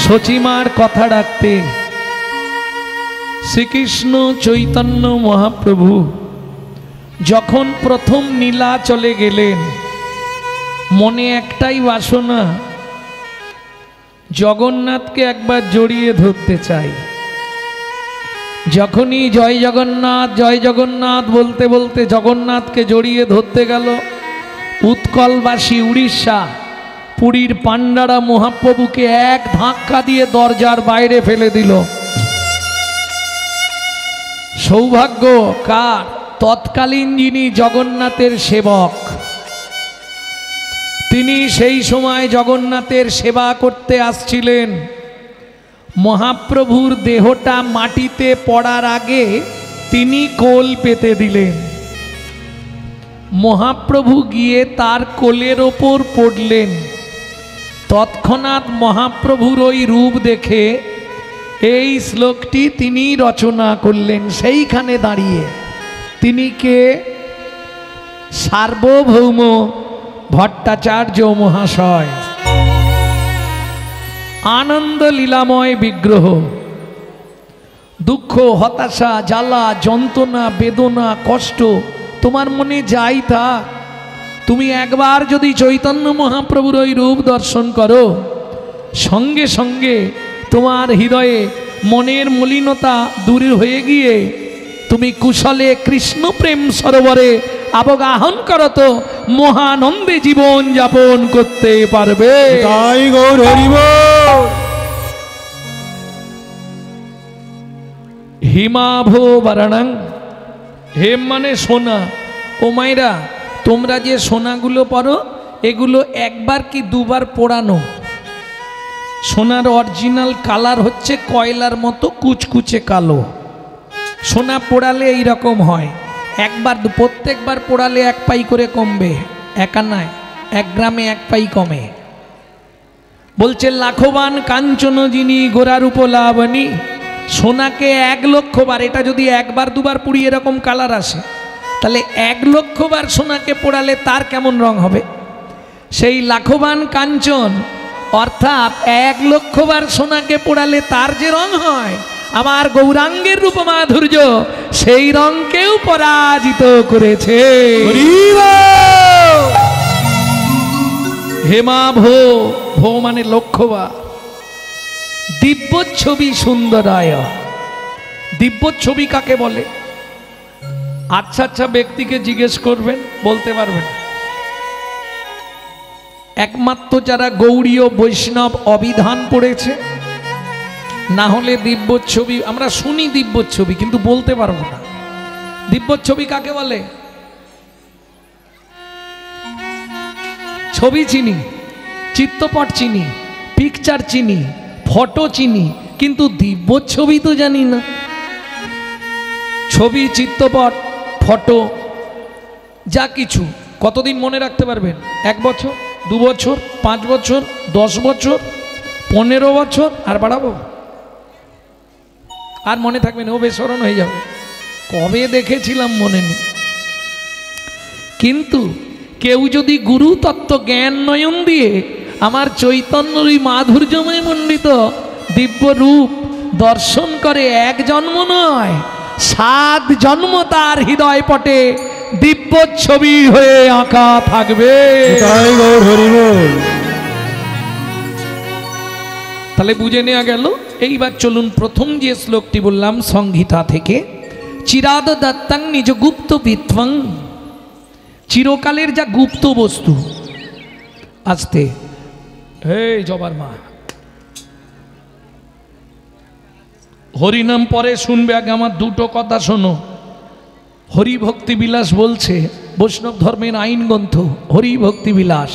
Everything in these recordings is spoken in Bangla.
সচিমার কথা রাখতে শ্রীকৃষ্ণ চৈতন্য মহাপ্রভু যখন প্রথম নীলাচলে গেলেন, মনে একটাই বাসনা, জগন্নাথকে একবার জড়িয়ে ধরতে চাই। যখনই জয় জগন্নাথ বলতে বলতে জগন্নাথকে জড়িয়ে ধরতে গেল, উৎকলবাসী উড়িষ্যা পুরীর পাণ্ডারা মহাপ্রভুকে এক ধাক্কা দিয়ে দরজার বাইরে ফেলে দিল। সৌভাগ্য কার? তৎকালীন যিনি জগন্নাথের সেবক, তিনি সেই সময় জগন্নাথের সেবা করতে আসছিলেন। মহাপ্রভুর দেহটা মাটিতে পড়ার আগে তিনি কোল পেতে দিলেন। মহাপ্রভু গিয়ে তার কোলের ওপর পড়লেন। তৎক্ষণাৎ মহাপ্রভুর ওই রূপ দেখে এই শ্লোকটি তিনি রচনা করলেন সেইখানে দাঁড়িয়ে। তিনি কে? সার্বভৌম ভট্টাচার্য মহাশয়। আনন্দ লীলাময় বিগ্রহ। দুঃখ, হতাশা, জ্বালা, যন্ত্রণা, বেদনা, কষ্ট তোমার মনে যাই থাক, তুমি একবার যদি চৈতন্য মহাপ্রভুর ওই রূপ দর্শন করো, সঙ্গে সঙ্গে তোমার হৃদয়ে মনের মলিনতা দূর হয়ে গিয়ে তুমি কুশলে কৃষ্ণ প্রেম সরোবরে অবগাহন করত মহানন্দে জীবন যাপন করতে পারবে। তাই গৌর হরি বল। হিমাভো বরণং, হেম মানে সোনা। ও মাইরা, তোমরা যে সোনাগুলো পরো এগুলো একবার কি দুবার পোড়ানো? সোনার অরিজিনাল কালার হচ্ছে কয়লার মতো কুচকুচে কালো। সোনা পোড়ালে এইরকম হয়, একবার প্রত্যেকবার পোড়ালে 1 পাই করে কমবে, একা নয়, 1 গ্রামে 1 পাই কমে। বলছে লাখবান কাঞ্চন যিনি গোরার উপলাবনী, সোনাকে 1 লক্ষ বার, এটা যদি একবার দুবার পুড়ি এরকম কালার আসে, তাহলে 1 লক্ষ বার সোনাকে পোড়ালে তার কেমন রং হবে? সেই লাখবান কাঞ্চন অর্থাৎ 1 লক্ষ বার সোনাকে পোড়ালে তার যে রং হয়, আমার গৌরাঙ্গের রূপ মাধুর্য সেই রংকেও পরাজিত করেছে। হেমাভো, ভো মানে লক্ষবার। দিব্য ছবি সুন্দরায়। দিব্য ছবি কাকে বলে? আচ্ছা আচ্ছা ব্যক্তিকে জিজ্ঞেস করবেন, বলতে পারবেন। একমাত্র যারা গৌড়ীয় বৈষ্ণব অভিধান পড়েছে, না হলে দিব্য ছবি আমরা শুনি, দিব্য ছবি কিন্তু বলতে পারবো না। দিব্য ছবি কাকে বলে? ছবি চিনি, চিত্রপট চিনি, পিকচার চিনি, ফটো চিনি, কিন্তু দিব্য ছবি তো জানি না। ছবি, চিত্রপট, ফটো যা কিছু কতদিন মনে রাখতে পারবেন? 1 বছর, 2 বছর, 5 বছর, 10 বছর, 15 বছর, আর বাড়াবো? আর মনে থাকবে না, ও বেসরণ হয়ে যাবে। কবে দেখেছিলাম মনে নেই। কিন্তু কেউ যদি গুরু তত্ত্ব জ্ঞান নয়ন দিয়ে আমার চৈতন্যর মাধুর্যময় মণ্ডিত দিব্য রূপ দর্শন করে, 1 জন্ম নয় 7 জন্ম তার হৃদয় পটে দিব্য ছবি হয়ে আঁকা থাকবে। তাই গৌর হরি বল। তাহলে বুঝে নেওয়া গেল। এইবার চলুন প্রথম যে শ্লোকটি বললাম সংহিতা থেকে, চিরাদ দত্তাং নিজ গুপ্ত বিত্বং, চিরকালের যা গুপ্ত বস্তু। আস্তে, হে জবার মা, হরিনাম পরে শুনবে, আগে আমার 2টো কথা শোনো। হরি ভক্তি বিলাস বলছে, বৈষ্ণব ধর্মের আইন গ্রন্থ হরি ভক্তি বিলাস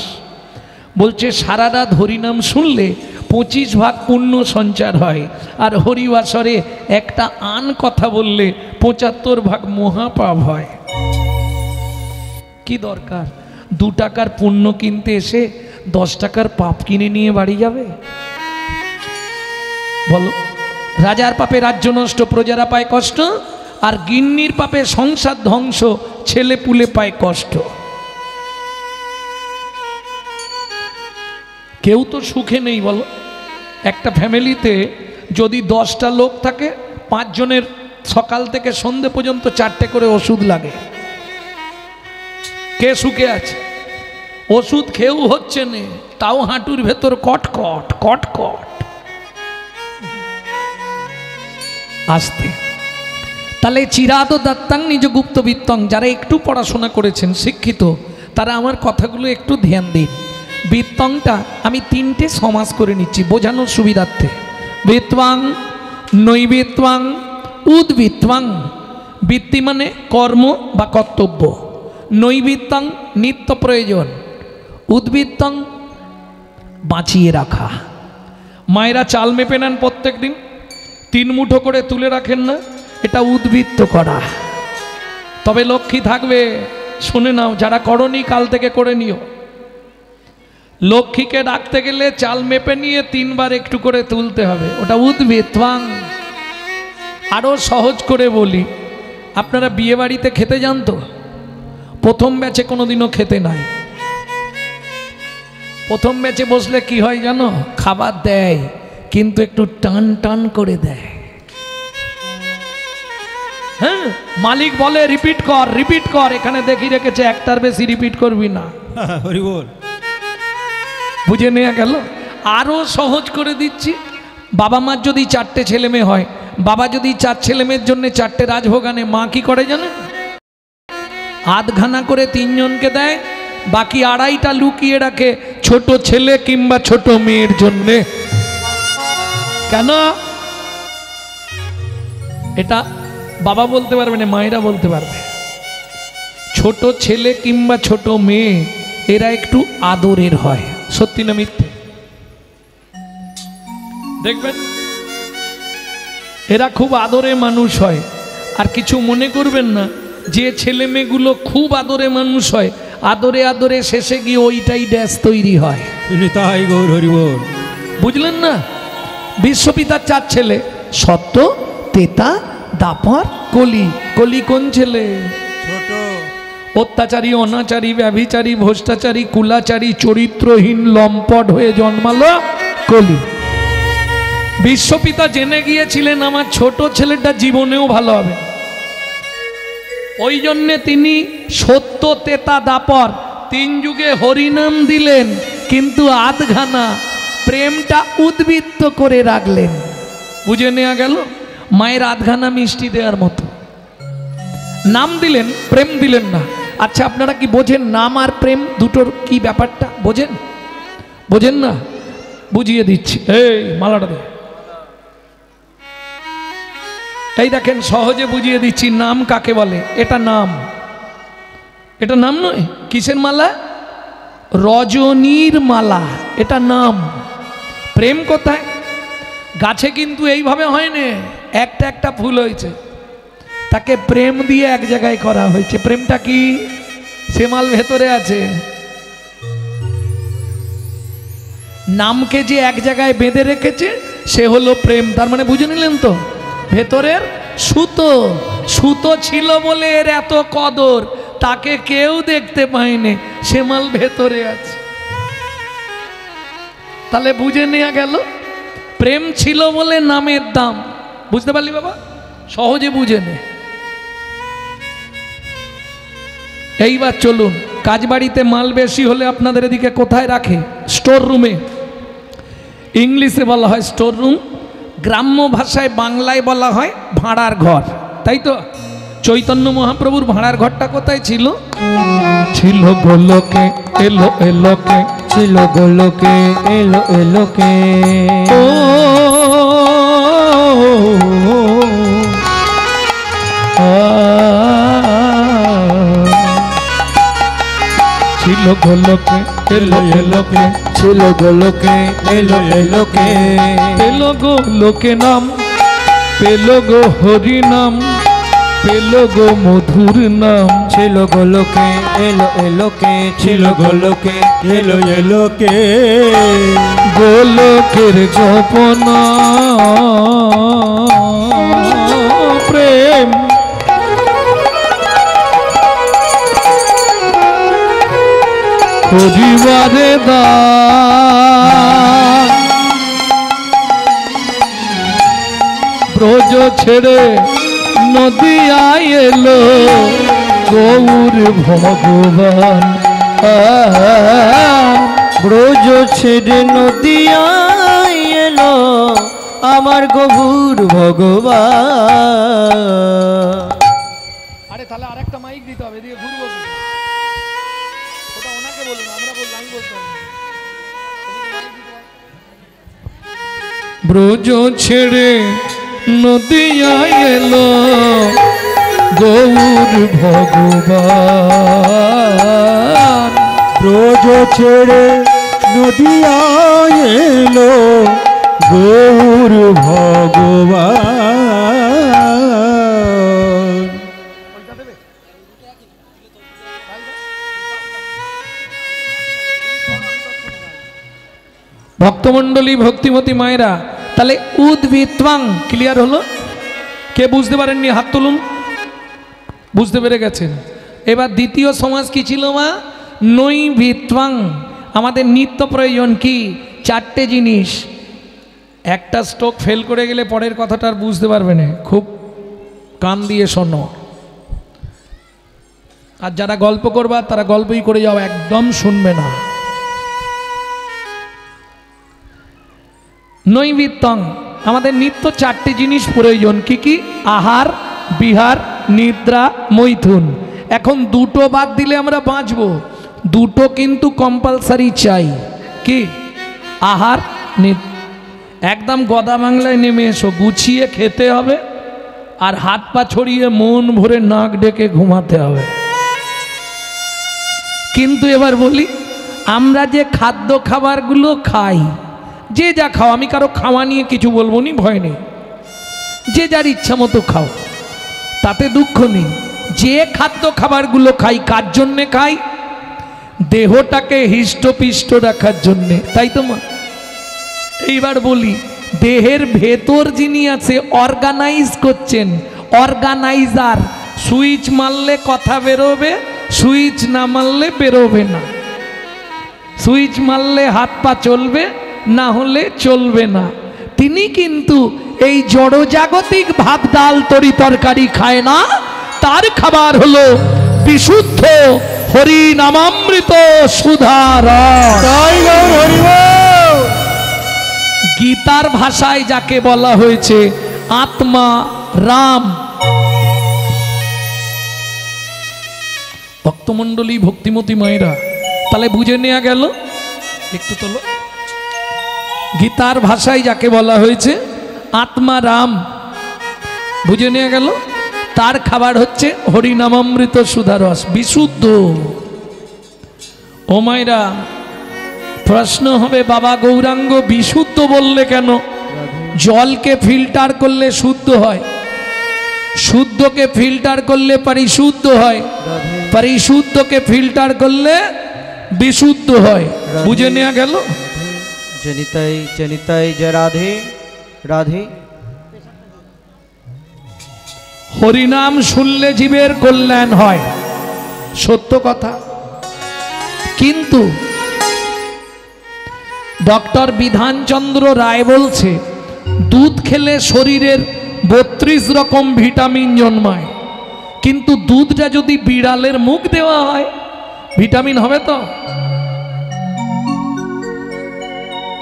বলছে সারা রাত হরিনাম শুনলে 25 ভাগ পুণ্য সঞ্চার হয়, আর হরিবাসরে একটা আন কথা বললে 75 ভাগ মহাপাপ হয়। কি দরকার 2 টাকার পুণ্য কিনতে এসে 10 টাকার পাপ কিনে নিয়ে বাড়ি যাবে? বলো। রাজার পাপে রাজ্য নষ্ট, প্রজারা পায় কষ্ট, আর গিন্নির পাপে সংসার ধ্বংস, ছেলে পুলে পায় কষ্ট। কেউ তো সুখে নেই, বলো। একটা ফ্যামিলিতে যদি 10টা লোক থাকে, 5 জনের সকাল থেকে সন্ধে পর্যন্ত 4টে করে ওষুধ লাগে। কে সুখে আছে? ওষুধ খেয়েও হচ্ছে না, তাও হাঁটুর ভেতর কটকট কটকট। আসতে তাহলে চিরাদ দত্তাং নিজ গুপ্ত বিত্তং, যারা একটু পড়াশোনা করেছেন, শিক্ষিত, তারা আমার কথাগুলো একটু ধ্যান দিন। বিত্তংটা আমি 3টে সমাস করে নিচ্ছি বোঝানোর সুবিধার্থে। বিত্বাং, নৈবিত্বাং, উদ্বৃত্তাং। বৃত্তি মানে কর্ম বা কর্তব্য, নৈবিত্তাং নিত্য প্রয়োজন, উদ্বৃত্তাং বাঁচিয়ে রাখা। মায়েরা চাল মেপে নেন প্রত্যেক দিন, 3 মুঠো করে তুলে রাখেন না, এটা উদ্বৃত্ত করা। তবে লক্ষ্মী থাকবে, শুনে নাও, যারা করনি কাল থেকে করে নিও। লক্ষ্মীকে ডাকতে গেলে চাল মেপে নিয়ে 3 বার একটু করে তুলতে হবে, ওটা উদ্বৃত্তাং। আরও সহজ করে বলি, আপনারা বিয়ে বাড়িতে খেতে যান তো? প্রথম ব্যাচে কোনোদিনও খেতে নাই। প্রথম ব্যাচে বসলে কি হয় জানো? খাবার দেয় কিন্তু একটু টান টান করে দেয়। হ্যাঁ, মালিক বলে রিপিট কর রিপিট কর, এখানে দেখি রেখেছে একটার বেশি রিপিট করবি না। হরি বল। বুঝে নেওয়া গেল। আরও সহজ করে দিচ্ছি, বাবা মার যদি 4টে ছেলে মেয়ে হয়, বাবা যদি 4 ছেলে মেয়ের জন্য 4টে রাজভোগ আনে, মা কি করে জানে? আধখানা করে 3 জনকে দেয়, বাকি 2.5টা লুকিয়ে রাখে ছোট ছেলে কিংবা ছোট মেয়ের জন্যে। কেন? এটা বাবা বলতে পারবে না, মায়েরা বলতে পারবে। ছোট ছেলে কিংবা ছোট মেয়ে এরা একটু আদরের হয়, সত্যি না মিথ্যে? দেখবেন এরা খুব আদরে মানুষ হয়। আর কিছু মনে করবেন না, যে ছেলে মেয়েগুলো খুব আদরে মানুষ হয়, আদরে আদরে শেষে গিয়ে ওইটাই ড্যাশ তৈরি হয়। তাই গৌর হরি বল। বুঝলেন না? বিশ্বপিতার 4 ছেলে, সত্য, তেতা, দাপর, কলি। কলি কোন ছেলে? ছোট। অত্যাচারী, অনাচারী, ব্যভিচারী, ভ্রষ্টাচারী, কুলাচারী, চরিত্রহীন লম্পট হয়ে জন্মালো কলি। বিশ্বপিতা জেনে গিয়েছিলেন আমার ছোট ছেলেটা জীবনেও ভালো হবে, ওই জন্যে তিনি সত্য, তেতা, দাপর 3 যুগে হরিনাম দিলেন, কিন্তু আধখানা প্রেমটা উদ্বৃত্ত করে রাখলেন। বুঝে নেওয়া গেল? মায়ের আধখানা মিষ্টি দেওয়ার মতো নাম দিলেন, প্রেম দিলেন না। আচ্ছা, আপনারা কি বোঝেন নাম আর প্রেম দুটোর কি ব্যাপারটা? বোঝেন? বোঝেন না? বুঝিয়ে দিচ্ছি। এই মালাটা দে। এই দেখেন, সহজে বুঝিয়ে দিচ্ছি নাম কাকে বলে। এটা নাম, এটা নাম নয়। কিসের মালা? রজনীর মালা, এটা নাম। প্রেম কোথায়? গাছে কিন্তু এইভাবে হয় না, একটা একটা ফুল হয়েছে, তাকে প্রেম দিয়ে এক জায়গায় করা হয়েছে। প্রেমটা কি? সে মাল ভেতরে আছে। নামকে যে এক জায়গায় বেঁধে রেখেছে সে হলো প্রেম। তার মানে বুঝে নিলেন তো? ভেতরের সুতো, সুতো ছিল বলে এর এত কদর, তাকে কেউ দেখতে পায়নি, সে মাল ভেতরে আছে। তাহলে বুঝে নেওয়া গেল, প্রেম ছিল বলে নামের দাম। বুঝতে পারলি বাবা? সহজে বুঝে নে। এইবার চলুন, কাজবাড়িতে মাল বেশি হলে আপনাদের এদিকে কোথায় রাখে? স্টোর রুমে। ইংলিশে বলা হয় স্টোর রুম, গ্রাম্য ভাষায় বাংলায় বলা হয় ভাঁড়ার ঘর, তাই তো? চৈতন্য মহাপ্রভুর ভাঁড়ার ঘরটা কোথায় ছিল? ছিল গোলকে, এলো এলোকে, ছিল গোলকে, এলো এলোকে। ও ছিল গোলকে, এলো এলোকে, ছিল গোলকে, এলো এলোকে। পেলো গো লোকে নাম, পেলো গো হরি নাম, পেলো গো মধুর নাম। ছিল গোলকে, এলো এলোকে, ছিল গোলকে, এলো এলোকে। গোলকের জপনা প্রেম, পরিবারে দান ব্রজ ছেড়ে নদিয়ায় এলো গৌর ভগবান। ব্রজ ছেড়ে নদিয়ায় এলো আমার গৌর ভগবান। আরে তাহলে আরেকটা মাইক দিতে হবে, এদিকে ঘুরবো কি? ওটা ওনাকে বলুন, আমরা বলবো, আমি বলতে হবে। ব্রজ ছেড়ে নদিয়ায় এলো গৌর ভগবান। ব্রজ ছেড়ে নদিয়ায় এলো গৌর ভগবান। ভক্তমণ্ডলী, ভক্তিমতী মায়েরা, তাহলে উদ্ভিত্বাং ক্লিয়ার হলো? কে বুঝতে পারেননি হাত তুলুন, বুঝতে পেরে গেছেন। এবার দ্বিতীয় সমাজ কি ছিল মা? নৈভিত্বাং। আমাদের নিত্য প্রয়োজন কি? চারটে জিনিস। একটা স্ট্রোক ফেল করে গেলে পরের কথাটা আর বুঝতে পারবে না, খুব কান দিয়ে শোনো। আর যারা গল্প করবা তারা গল্পই করে যাও, একদম শুনবে না। নৈবিত্তং, আমাদের নিত্য চারটি জিনিস প্রয়োজন। কি কি? আহার, বিহার, নিদ্রা, মৈথুন। এখন দুটো বাদ দিলে আমরা বাঁচবো, দুটো কিন্তু কম্পালসারি চাই। কি? আহার, নিদ্রা। একদম গদা বাংলায় নেমে এসো, গুছিয়ে খেতে হবে আর হাত পা ছড়িয়ে মন ভরে নাক ডেকে ঘুমাতে হবে। কিন্তু এবার বলি, আমরা যে খাদ্য খাবারগুলো খাই, যে যা খাও, আমি কারো খাওয়া নিয়ে কিছু বলবো নি, ভয় নেই, যে যার ইচ্ছা মতো খাও, তাতে দুঃখ নেই। যে খাদ্য খাবারগুলো খাই কার জন্যে খাই? দেহটাকে হৃষ্টপিষ্ট রাখার জন্যে, তাই তো মা? এইবার বলি, দেহের ভেতর যিনি আছে অর্গানাইজ করছেন, অর্গানাইজার, সুইচ মারলে কথা বেরোবে, সুইচ না মারলে বেরোবে না। সুইচ মারলে হাত পা চলবে, না হলে চলবে না। তিনি কিন্তু এই জড়জাগতিক ভাত ডাল তরি তরকারি খায় না, তার খাবার হলো বিশুদ্ধ হরি নামামৃত সুধার। গীতার ভাষায় যাকে বলা হয়েছে আত্মা রাম। ভক্তমণ্ডলী, ভক্তিমতী মায়েরা, তাহলে বুঝে নেওয়া গেল? একটু তোলো। গীতার ভাষায় যাকে বলা হয়েছে আত্মা রাম, বুঝে নেওয়া গেল? তার খাবার হচ্ছে হরিনামামৃত সুধারস, বিশুদ্ধ। ও মায়েরা, প্রশ্ন হবে, বাবা গৌরাঙ্গ বিশুদ্ধ বললে কেন? জলকে ফিল্টার করলে শুদ্ধ হয়, শুদ্ধকে ফিল্টার করলে পরিশুদ্ধ হয়, পরিশুদ্ধকে ফিল্টার করলে বিশুদ্ধ হয়। বুঝে নেওয়া গেল? জনিতাই জনিতাই জয় রাধে রাধে। হরিনাম শুনলে জীবের কল্যাণ হয়, সত্য কথা। কিন্তু ডক্টর বিধানচন্দ্র রায় বলছে, দুধ খেলে শরীরের 32 রকম ভিটামিন জন্মায়, কিন্তু দুধটা যদি বিড়ালের মুখ দেওয়া হয়, ভিটামিন হবে তো?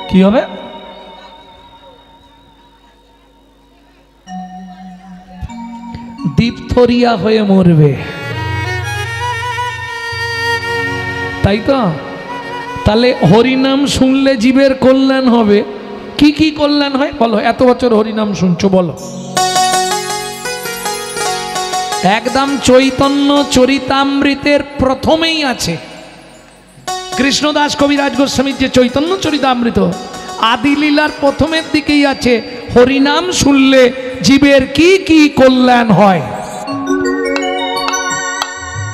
কি হবে? ডিপথোরিয়া হয়ে মরবে, তাই তো? তাহলে হরিনাম শুনলে জীবের কল্যাণ হবে। কি কি কল্যাণ হয় বলো? এত বছর হরিনাম শুনছো, বলো। একদম চৈতন্য চরিতামৃতের প্রথমেই আছে, কৃষ্ণদাস কবিরাজ গোস্বামীর যে চৈতন্য চরিতামৃত, আদি লীলার প্রথমের দিকেই আছে হরিনাম শুনলে জীবের কি কি কল্যাণ হয়।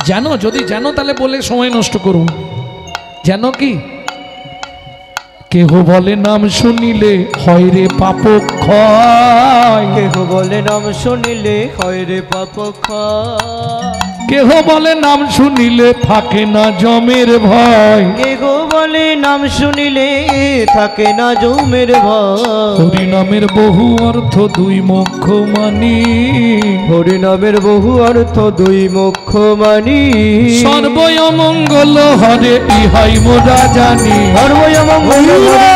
জানো? যদি জানো তাহলে বলে সময় নষ্ট করুন। জানো কি? কেহ বলে নাম শুনিলে হয় রে পাপ ক্ষয়, কেহ বলে নাম শুনিলে হয় রে পাপ ক্ষয়। কেহ বলে নাম শুনিলে থাকে না জমের ভয়, কেহ বলে নাম শুনিলে থাকে না জমের ভয়। হরি নামের বহু অর্থ দুই মুখ্য মানি, হরি নামের বহু অর্থ দুই মুখ্য মানি। সর্বয় মঙ্গল হরে ইহাই মোরা জানি, সর্বয় মঙ্গল হরে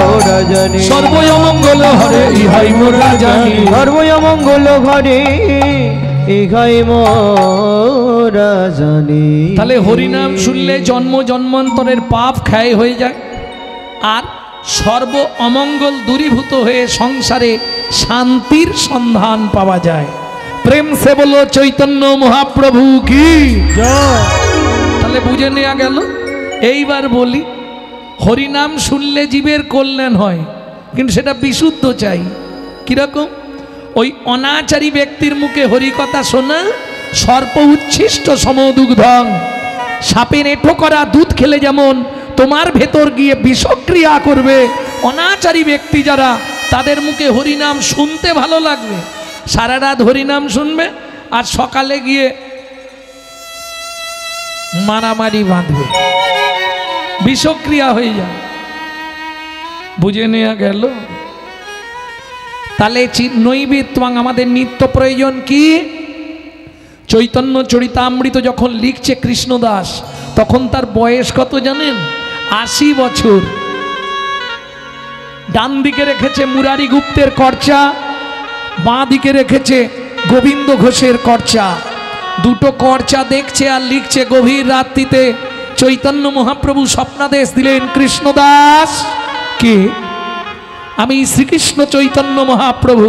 মোরা জানি, সর্বয় মঙ্গল হরে ইহাই মোরা জানি। সর্বয় মঙ্গল ঘরে ইহাই মোরা জানি। তাহলে হরিনাম শুনলে জন্ম জন্মান্তরের পাপ ক্ষয় হয়ে যায়, আর সর্ব অমঙ্গল দূরীভূত হয়ে সংসারে শান্তির সন্ধান পাওয়া যায়। প্রেম সে বলো চৈতন্য মহাপ্রভু কি জয়। তাহলে বুঝে নেওয়া গেল। এইবার বলি, হরিনাম শুনলে জীবের কল্যাণ হয়, কিন্তু সেটা বিশুদ্ধ চাই। কিরকম? ওই অনাচারী ব্যক্তির মুখে হরিকথা শোনা সর্প উচ্ছিষ্ট সমদুগ্ধং, সাপের এঁঠো করা দুধ খেলে যেমন তোমার ভেতর গিয়ে বিষক্রিয়া করবে, অনাচারী ব্যক্তি যারা, তাদের মুখে হরিনাম শুনতে ভালো লাগবে, সারা রাত হরিনাম শুনবে, আর সকালে গিয়ে মারামারি বাঁধবে, বিষক্রিয়া হয়ে যাবে। বুঝে নেওয়া গেল। তাহলে নৈবেদ্যং আমাদের নিত্য প্রয়োজন কি? চৈতন্য চরিতামৃত যখন লিখছে কৃষ্ণদাস, তখন তার বয়স কত জানেন? 80 বছর। ডান দিকে রেখেছে মুরারি গুপ্তের কর্চা, বাঁ দিকে রেখেছে গোবিন্দ ঘোষের কর্চা। দুটো কর্চা দেখছে আর লিখছে। গভীর রাত্রিতে চৈতন্য মহাপ্রভু স্বপ্নাদেশ দিলেন, কৃষ্ণদাস কে? আমি শ্রীকৃষ্ণ চৈতন্য মহাপ্রভু।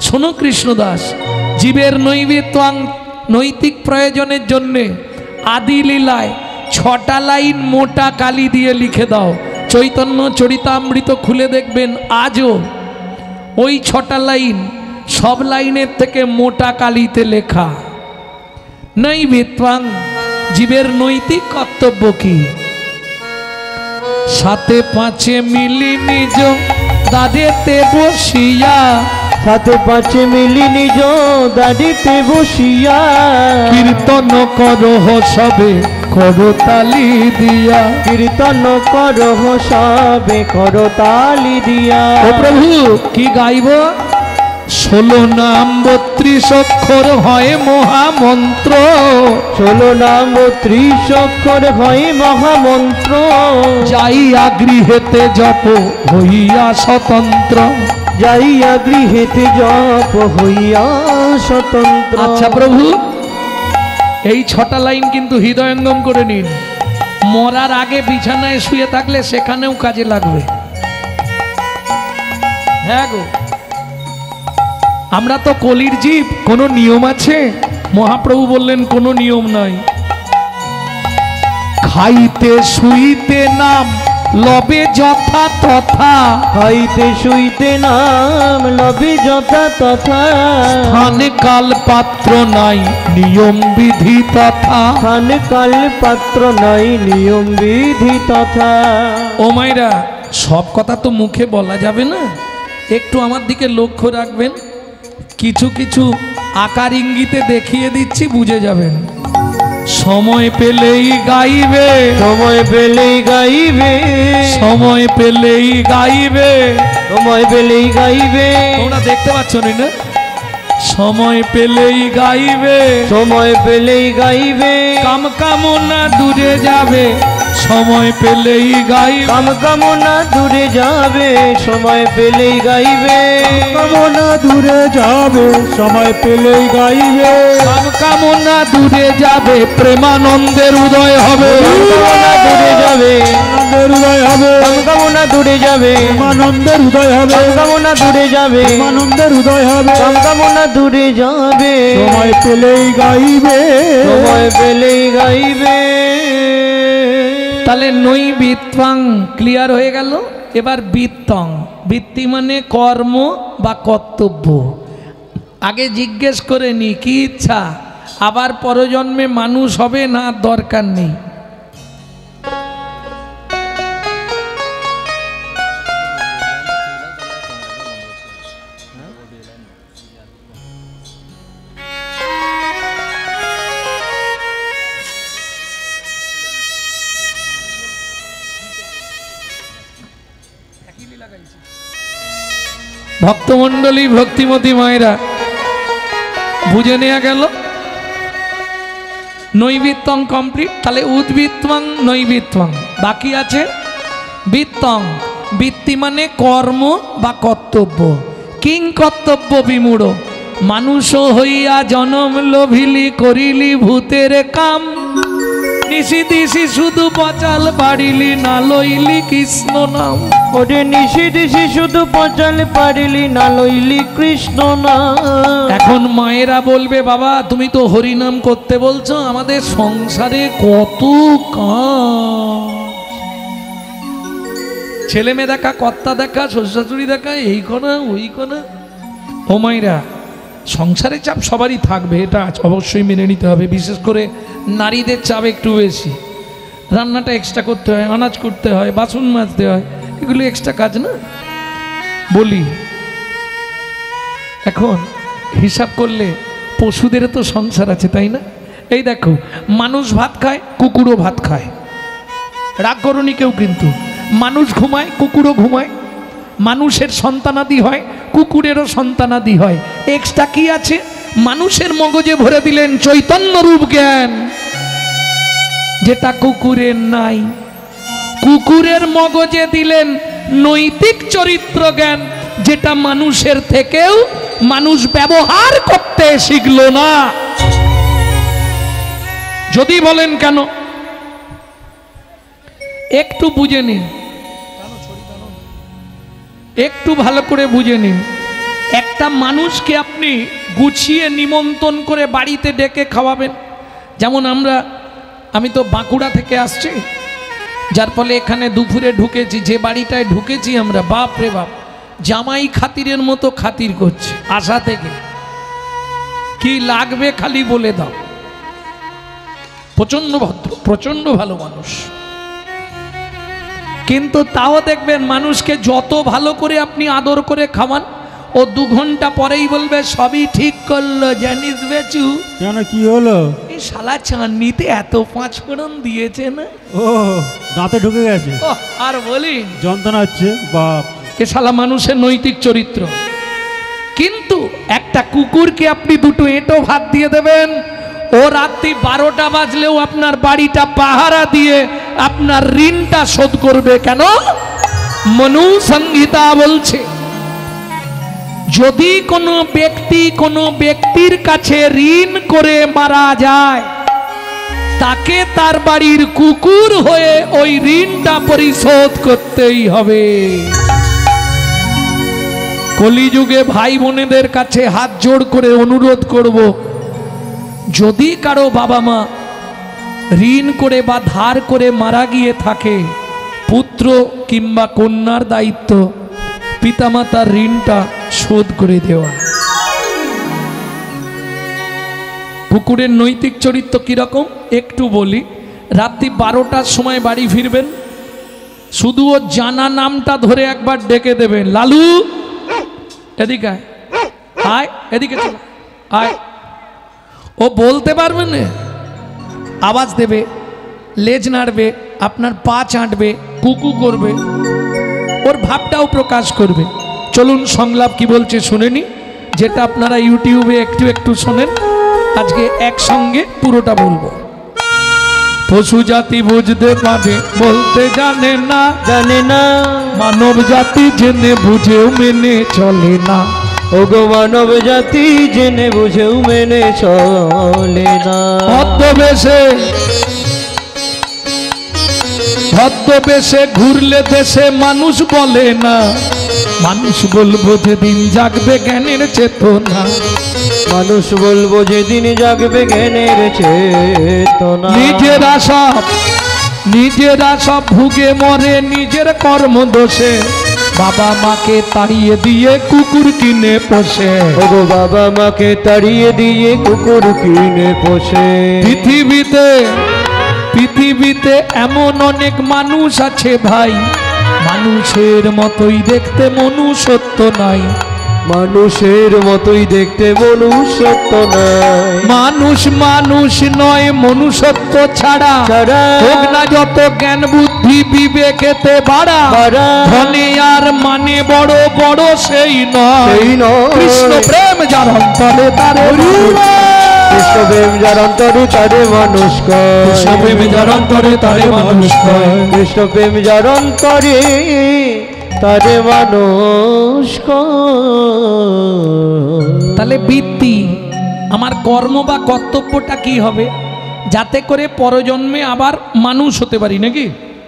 শোনো কৃষ্ণদাস, জীবের নৈতিক প্রয়োজনের জন্যে আদি লীলায় 6টা লাইন মোটা কালি দিয়ে লিখে দাও। চৈতন্য চরিতামৃত খুলে দেখবেন আজও ওই 6টা লাইন সব লাইনের থেকে মোটা কালিতে লেখা। নৈবেদ্যং জীবের নৈতিক কর্তব্য কি? সাথে পাঁচে মিলি নিজ দাঁড়েতে বসিয়া, সাথে পাঁচে মিলি নিজ দাঁড়িতে বসিয়া, কীর্তন করহ সবে করতালি দিয়া, কীর্তন করহ সবে করতালি দিয়া। ও প্রভু কি গাইব? 16 নাম 32 অক্ষর হয় মহামন্ত্র, 16 নাম 30 অক্ষর হয় মহামন্ত্র। যাইয়া গৃহেতে জপ হইয়া স্বতন্ত্র, যাইয়া গৃহেতে জপ হইয়া স্বতন্ত্র। আচ্ছা প্রভু, এই 6টা লাইন কিন্তু হৃদয়ঙ্গম করে নিন। মরার আগে বিছানায় শুয়ে থাকলে সেখানেও কাজে লাগবে। হ্যাঁ গো, আমরা তো কলির জীব, কোনো নিয়ম আছে? মহাপ্রভু বললেন কোনো নিয়ম নাই। খাইতে শুইতে নাম লবে যথা তথা, খাইতে শুইতে নাম লবে যথা তথা, স্থানে কাল পাত্র নাই নিয়ম বিধি তথা, স্থানে কাল পাত্র নাই নিয়ম বিধি তথা। ও মাইরা, সব কথা তো মুখে বলা যাবে না, একটু আমার দিকে লক্ষ্য রাখবেন। কিছু কিছু আকার ইঙ্গিতে দেখিয়ে দিচ্ছি, বুঝে যাবেন। সময় পেলেই গাইবে, সময় পেলেই গাইবে, সময় পেলেই গাইবে, সময় পেলেই গাইবে। তোমরা দেখতে পাচ্ছ না? সময় পেলেই গাইবে, সময় পেলেই গাইবে, কাম কামনা দূরে যাবে, সময় পেলেই গাইবে, কাম কামনা দূরে যাবে, সময় পেলেই গাইবে, কামনা দূরে যাবে, সময় পেলেই গাইবে, কাম কামনা দূরে যাবে, প্রেমানন্দের উদয় হবে, কামনা দূরে যাবে, আনন্দের উদয় হবে, কামনা দূরে যাবে, আনন্দের উদয় হবে, কামনা দূরে যাবে, আনন্দের উদয় হবে, কামনা দূরে যাবে, সময় পেলেই গাইবে, সময় পেলেই গাইবে। তাহলে নৈবিত্তং ক্লিয়ার হয়ে গেল। এবার বিত্তং, বৃত্তি মানে কর্ম বা কর্তব্য। আগে জিজ্ঞেস করে নি কি ইচ্ছা, আবার পরজন্মে মানুষ হবে না, দরকার নেই। ভক্তমণ্ডলী ভক্তিমতী মায়েরা বুঝে নেওয়া গেল নৈবিত্তং কমপ্লিট। তাহলে উদ্বৃত্তং নৈবিত্তং, বাকি আছে বৃত্তং। বৃত্তি মানে কর্ম বা কর্তব্য। কিং কর্তব্য বিমূঢ়, মানুষ হইয়া জনম লোভিলি করিলি ভূতের কাম, নিশি দিশি শুধু পচাল পারিলি না লইলি কৃষ্ণ নাম। ওরে নিশি দিশি শুধু পচাল পারিলি না লইলি কৃষ্ণ নাম। এখন মায়েরা বলবে বাবা তুমি তো হরিনাম করতে বলছো, আমাদের সংসারে কত কাজ, ছেলে মেয়ে দেখা, কর্তা দেখা, শ্বশুরশাশুড়ি দেখা, এই কোনা ওই কোনা। ও মায়েরা, সংসারে চাপ সবারই থাকবে, এটা অবশ্যই মেনে নিতে হবে। বিশেষ করে নারীদের চাপ একটু বেশি। রান্নাটা এক্সট্রা করতে হয়, আনাজ করতে হয়, বাসন মাজতে হয়, এগুলো এক্সট্রা কাজ না। বলি এখন হিসাব করলে পশুদেরও তো সংসার আছে, তাই না? এই দেখো, মানুষ ভাত খায়, কুকুরও ভাত খায়, রাগ করনি কেউ, কিন্তু মানুষ ঘুমায়, কুকুরও ঘুমায়, মানুষের সন্তানাদি হয়, কুকুরেরও সন্তানাদি হয়। এক্সট্রা কি আছে? মানুষের মগজে ভরে দিলেন চৈতন্য রূপ জ্ঞান, যেটা কুকুরের নাই। কুকুরের মগজে দিলেন নৈতিক চরিত্র জ্ঞান, যেটা মানুষের থেকেও মানুষ ব্যবহার করতে শিখলো না। যদি বলেন কেন, একটু বুঝে নিন, একটু ভালো করে বুঝে নিন। একটা মানুষকে আপনি গুছিয়ে নিমন্ত্রণ করে বাড়িতে ডেকে খাওয়াবেন, যেমন আমি তো বাঁকুড়া থেকে আসছি, যার ফলে এখানে দুপুরে ঢুকেছি, যে বাড়িটায় ঢুকেছি আমরা, বাপ রে বাপ, জামাই খাতিরের মতো খাতির করছে। আশা থেকে কি লাগবে খালি বলে দাও। প্রচন্ড ভদ্র, প্রচন্ড ভালো মানুষ, কিন্তু তাও দেখবেন মানুষকে যত ভালো করে আপনি আদর করে খাওয়ান, ও 2 ঘন্টা পরেই বলবে সবই ঠিক করলো, জানিস বেচু কেন কি হলো? এই শালা চাটনিতে এত 5 ফোড়ন দিয়েছে না, ও দাঁতে ঢুকে গেছে, আর বলি যন্ত্রণা হচ্ছে। বাপ, এ শালা মানুষের নৈতিক চরিত্র। কিন্তু একটা কুকুরকে আপনি 2টো এঁটো ভাত দিয়ে দেবেন, ও রাত্রি 12টা বাজলেও আপনার বাড়িটা পাহারা দিয়ে আপনার ঋণটা শোধ করবে। কেন? মনু সংহিতা বলছে, যদি কোনো ব্যক্তি কোনো ব্যক্তির কাছে ঋণ করে মারা যায়, তাকে তার বাড়ির কুকুর হয়ে ওই ঋণটা পরিশোধ করতেই হবে। কলিযুগে ভাই বোনেদের কাছে হাত জোড় করে অনুরোধ করব, যদি কারো বাবা মা ঋণ করে বা ধার করে মারা গিয়ে থাকে, পুত্র কিংবা কন্যার দায়িত্ব পিতামাতার ঋণটা শোধ করে দেওয়া। কুকুরের নৈতিক চরিত্র কিরকম একটু বলি। রাত্রি 12টার সময় বাড়ি ফিরবেন, শুধু ও জানা নামটা ধরে একবার ডেকে দেবেন, লালু এদিকে আয়, এদিকে চল আয়। ও বলতে পারবে না, আওয়াজ দেবে, লেজ নাড়বে, আপনার পা চাটবে, কুকু করবে, ওর ভাবটাও প্রকাশ করবে। চলুন সংলাপ কি বলছে শুনে নি, যেটা আপনারা ইউটিউবে একটু একটু শোনেন, আজকে একসঙ্গে পুরোটা বলবো। পশু জাতি বুঝতে পারে, বলতে জানে না, জানে না। মানব জাতি জেনে বুঝেও মেনে চলে না। ওগো মানব জাতি জেনে বুঝেও মেনে চলে না। ছদ্মবেশে ঘুরলে দেশে মানুষ বলে না, মানুষ বলবো যেদিন জাগবে জ্ঞানের চেতনা। মানুষ বলবো যেদিন জাগবে জ্ঞানের চেতনা। নিজেরা সব ভুগে মরে নিজের কর্ম দোষে, বাবা মাকে তাড়িয়ে দিয়ে কুকুর কিনে পোষে। ওগো বাবা মাকে তাড়িয়ে দিয়ে কুকুর কিনে পোষে। পৃথিবীতে এমন অনেক মানুষ আছে ভাই, মানুষের মতোই দেখতে মনুষ্যত্ব নাই। মানুষের মতোই দেখতে মনুষ্যত্ব নাই। মানুষ মানুষ নয় মনুষ্যত্ব ছাড়া হোক না যত জ্ঞান বুদ্ধি বিবেকেতে বাড়া ধনে আর মানে বড় বড় সেই নয় কৃষ্ণ প্রেম যার অন্তরে তারে কৃষ্ণ প্রেম যার অন্তরে তারে মানুষ কয়। কৃষ্ণ প্রেম যার অন্তরে তারে মানুষ কয়। কৃষ্ণ প্রেম যার অন্তরে তারে মানুষ কয়। তাহলে বৃত্তি আমার কর্ম বা কর্তব্যটা কি হবে যাতে করে পরজন্মে আবার মানুষ হতে পারি নাকি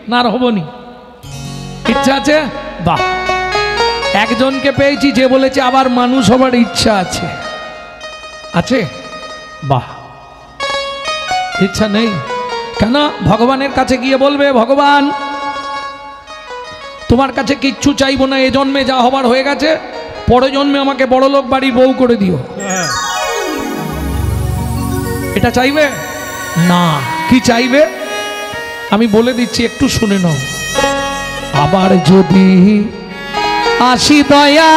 না আর হবনি ইচ্ছা আছে বাহ একজনকে পেয়েছি যে বলেছে আবার মানুষ হবার ইচ্ছা আছে আছে বাহ ইচ্ছা নেই কেন ভগবানের কাছে গিয়ে বলবে ভগবান তোমার কাছে কিচ্ছু চাইবো না এ জন্মে যা হবার হয়ে গেছে পরের জন্মে আমাকে বড় লোক বাড়ির বউ করে দিও এটা চাইবে না কি চাইবে আমি বলে দিচ্ছি একটু শুনে নাও আবার যদি আসি দয়া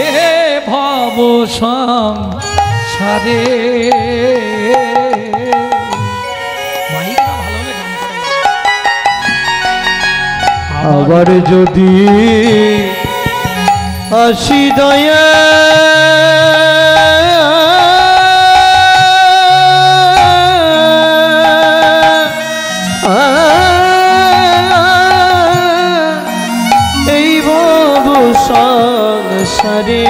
এ ভব সংসারে আবার যদি আসি দয়া এই ভব সংসারে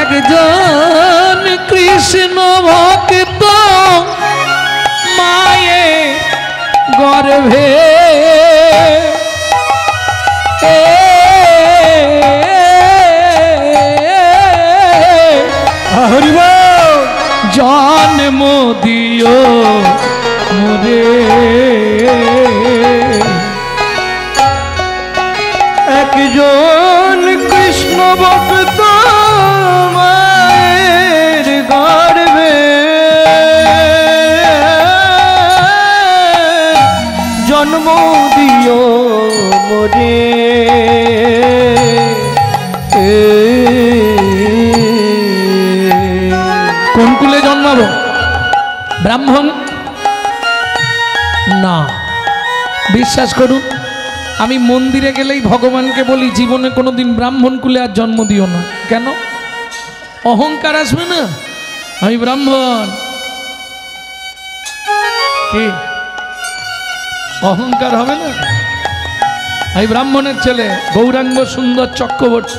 একজন কৃষ্ণ ভক্ত মায়ে গর্ভে জন্ম দিও মোরে একজন কৃষ্ণ ভক্ত মায়ের গর্ভে জন্ম দিও মোরে কোন কুলে জন্মাবো ব্রাহ্মণ না বিশ্বাস করুন আমি মন্দিরে গেলেই ভগবানকে বলি জীবনে কোনোদিন ব্রাহ্মণ কুলে আর জন্ম দিও না কেন অহংকার আসবে না আমি ব্রাহ্মণ কি অহংকার হবে না আমি ব্রাহ্মণের ছেলে গৌরাঙ্গ সুন্দর চক্রবর্তী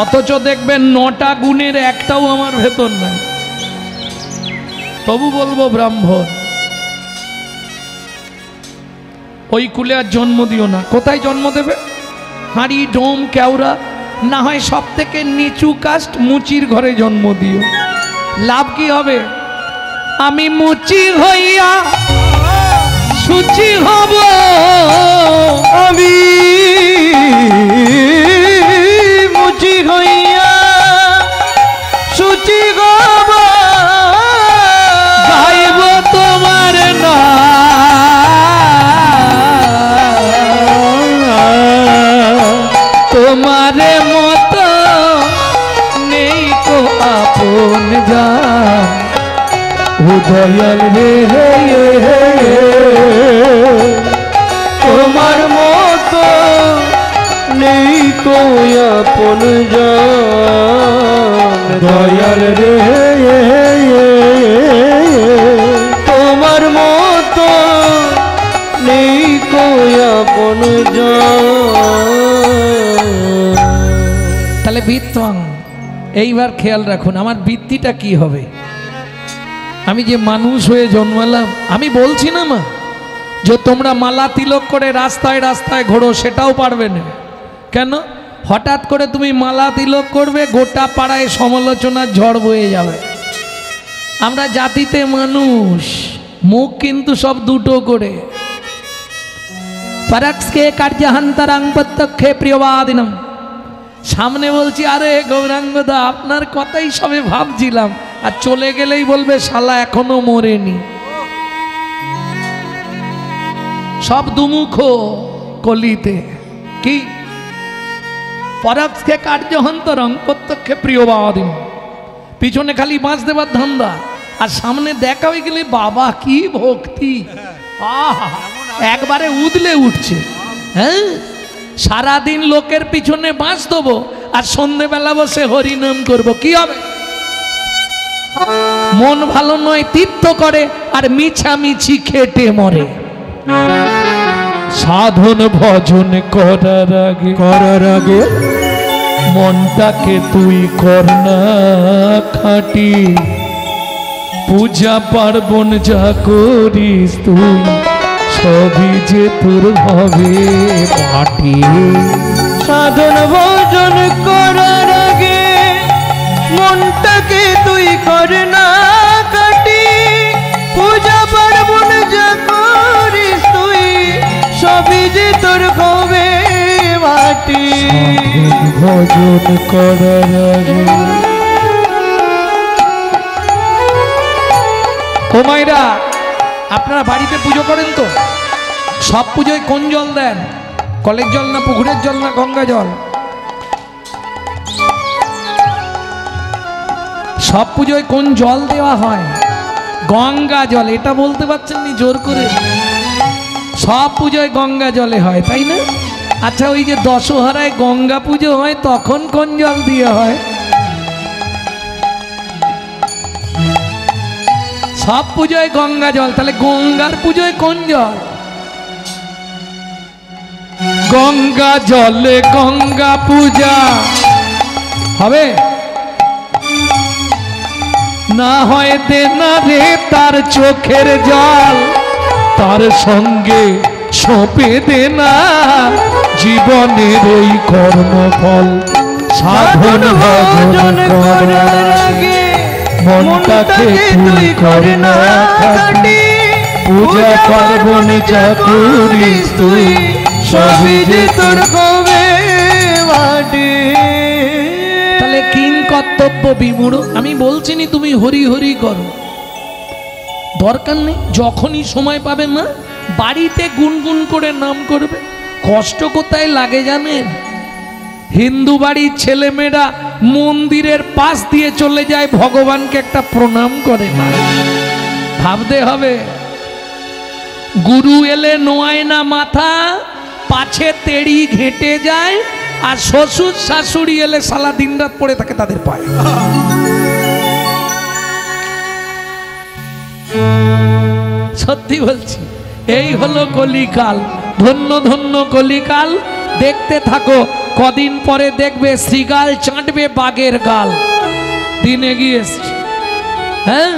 অথচ দেখবেন 9টা গুণের একটাও আমার ভেতর নাই তবু বলবো ব্রাহ্মণ ওই কুলে আর জন্ম দিও না কোথায় জন্ম দেবে হাঁড়ি ডোম কেওড়া না হয় সব থেকে নিচু কাস্ট মুচির ঘরে জন্ম দিও লাভ কি হবে আমি মুচি হইয়া সুচি হব আমি মুচি হইয়া সুচি হব গাইব তোমার না তোমার মতো নেই কো আপন জান উদয়াল রে তোমার মতো নেই কো আপন জান দয়াল রে তোমার মতো নেই কো আপন জান। তাহলে বৃত্তং এইবার খেয়াল রাখুন আমার বৃত্তিটা কি হবে আমি যে মানুষ হয়ে জন্মালাম আমি বলছি না মা যে তোমরা মালা তিলক করে রাস্তায় রাস্তায় ঘোরো সেটাও পারবে না কেন হঠাৎ করে তুমি মালা তিলক করবে গোটা পাড়ায় সমালোচনার ঝড় বয়ে যাবে আমরা জাতিতে মানুষ মুখ কিন্তু সব দুটো করে পরক্ষে কার্যহন্তরাং প্রত্যক্ষে প্রিয়বাদিনম সামনে বলছি আরে গৌরাঙ্গদা আপনার কথাই সবে ভাবছিলাম, আর চলে গেলেই বলবে শালা এখনো মরেনি। সব দুমুখ কলিতে কি পরক্ষে কার্যহন্তরং প্রত্যক্ষে প্রিয় বাবা দিন, পিছনে খালি বাঁশ দেবার ধান্দা, আর সামনে দেখা হয়ে গেলে বাবা কি ভক্তি, আহা একবারে উদলে উঠছে। হ্যাঁ, সারাদিন লোকের পিছনে বাঁশ দেবো আর সন্ধেবেলা বসে হরিনাম করব, কি হবে? মন ভালো নয় তীর্থ করে আর মিছামিছি খেটে মরে। সাধন ভজন করার আগে মনটাকে তুই কর না খাঁটি, পূজা পার্বণ যা করিস তুই সবই যে তোর হবে মাটি। সাধন ভজন করার আগে মনটাকে তুই কর না কাটি, পূজা পার্বণ যা করিস তুই সবই যে তোর হবে মাটি। ভজন করার আগে ও মাইরা, আপনারা বাড়িতে পুজো করেন তো? সব পুজোয় কোন জল দেন? কলের জল না পুকুরের জল না গঙ্গা জল? সব পুজোয় কোন জল দেওয়া হয়? গঙ্গা জল। এটা বলতে পারছেন নি জোর করে? সব পুজোয় গঙ্গা জলে হয়, তাই না? আচ্ছা, ওই যে দশহরায় গঙ্গা পুজো হয় তখন কোন জল দিয়ে হয়? সব পুজোয় গঙ্গা জল, তাহলে গঙ্গার পুজোয় কোন জল? গঙ্গা জলে গঙ্গা পূজা হবে না হয় দে না রে তার চোখের জল, তার সঙ্গে সঁপে দে না জীবনের ওই কর্মফল। সাধন ভজন করার আগে মনটাকে তুই কর না খাঁটি, পূজা পার্বণ যা করিস তুই সবই যে তোর হবে মাটি। তাহলে কিং কর্তব্য বিমূঢ়। আমি বলছি নি তুমি হরি হরি করো, দরকার নেই। যখনই সময় পাবে মা বাড়িতে গুনগুন করে নাম করবে। কষ্ট কোথায় লাগে জানেন? হিন্দু বাড়ির ছেলেমেয়েরা মন্দিরের পাশ দিয়ে চলে যায়, ভগবানকে একটা প্রণাম করে না। ভাবতে হবে, গুরু এলে নোয়ায় না মাথা, পাছে তেড়ি ঘেঁটে যায়, আর শ্বশুর শাশুড়ি এলে সারা দিন রাত পড়ে থাকে তাদের পায়ে। সত্যি বলছি, এই হলো কলিকাল। ধন্য ধন্য কলিকাল। দেখতে থাকো, কদিন পরে দেখবে শ্রীগাল চাটবে বাঘের গাল। দিন এগিয়ে এসছে। হ্যাঁ,